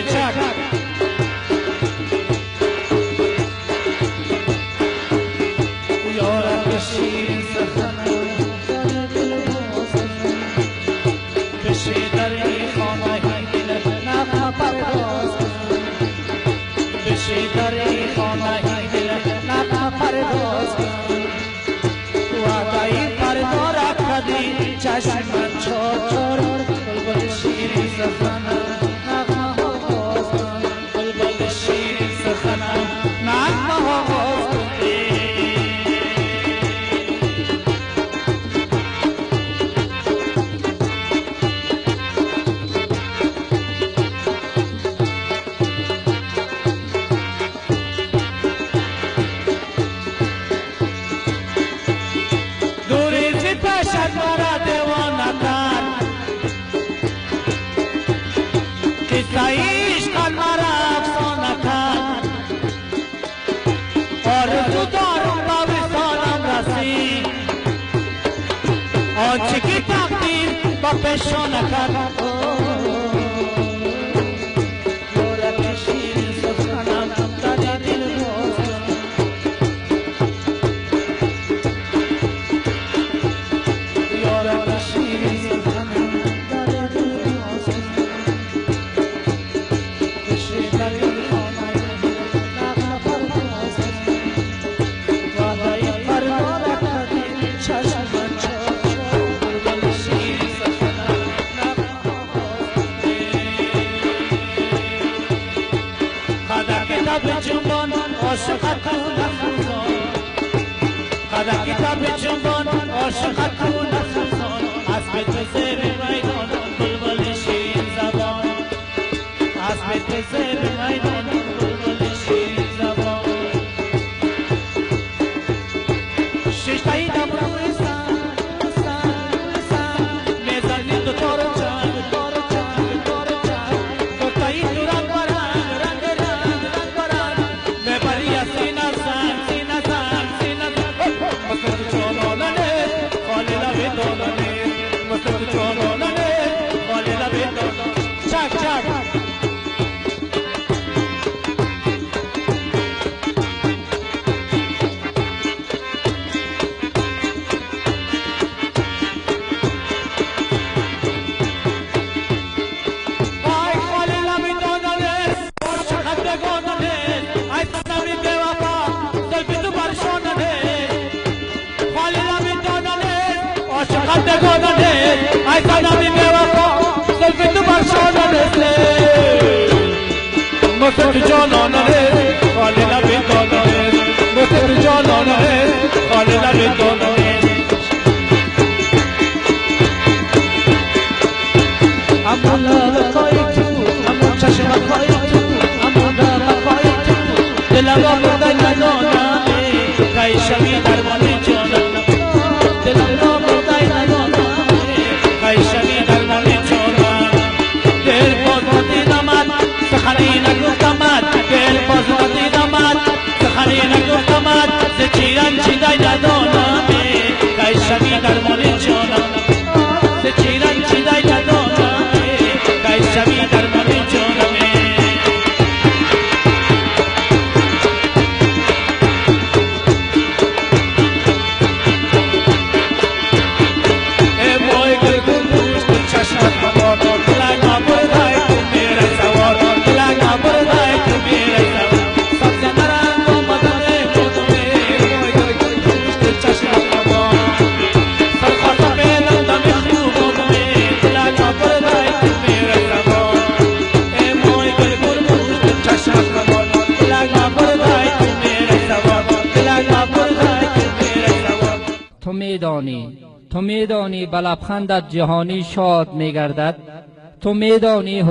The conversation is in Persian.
چک یارب شیر سخنم در دل بازم بشه در ای خانه دل نغمه پرداز بشه در ای خانه دل نغمه پرداز وعده فردا را کردی چشم من چار چار بلبل شیرین سخنم نغمه ها باز کن بلبل شیرین سخنم نغمه ها باز کن باشد مرا دیوانه کرد قصه عشق مرا افسانه کرد آرزو دارم به وصالم رسید آنچه که تقدیر به پیشانه کرد یارب شیرین سخنم در دل باز جنبان عاشقت کن افروزان قدر کتاب جنبان عاشقت کن افروزان اسب تو زیر میدان بلبل شیرین زبان اسب تو زیر میدان بلبل شیرین زبان شش تایی دم روی سن میزنی دو تار چند دو تایی تو رنگ ay sanami bewafa solfitu barshonane musatu jononane khalila bindonane musatu jononane khalila bindonane amula khaytu amu chashma khaytu amuna khaytu dilama mudana nonane kai shami darmani jonana dilama mudana nonane kai shami darmani jonana del pozmati namad sakhanina guftamad del pozmati namad sakhanina guftamad ze chiran chidai nadoname kai shami darmani jonana ze chiran chidai nadoname kai shami darmani joname تو میدانی به لبخندت جهانی شاد میگردد. تو میدانی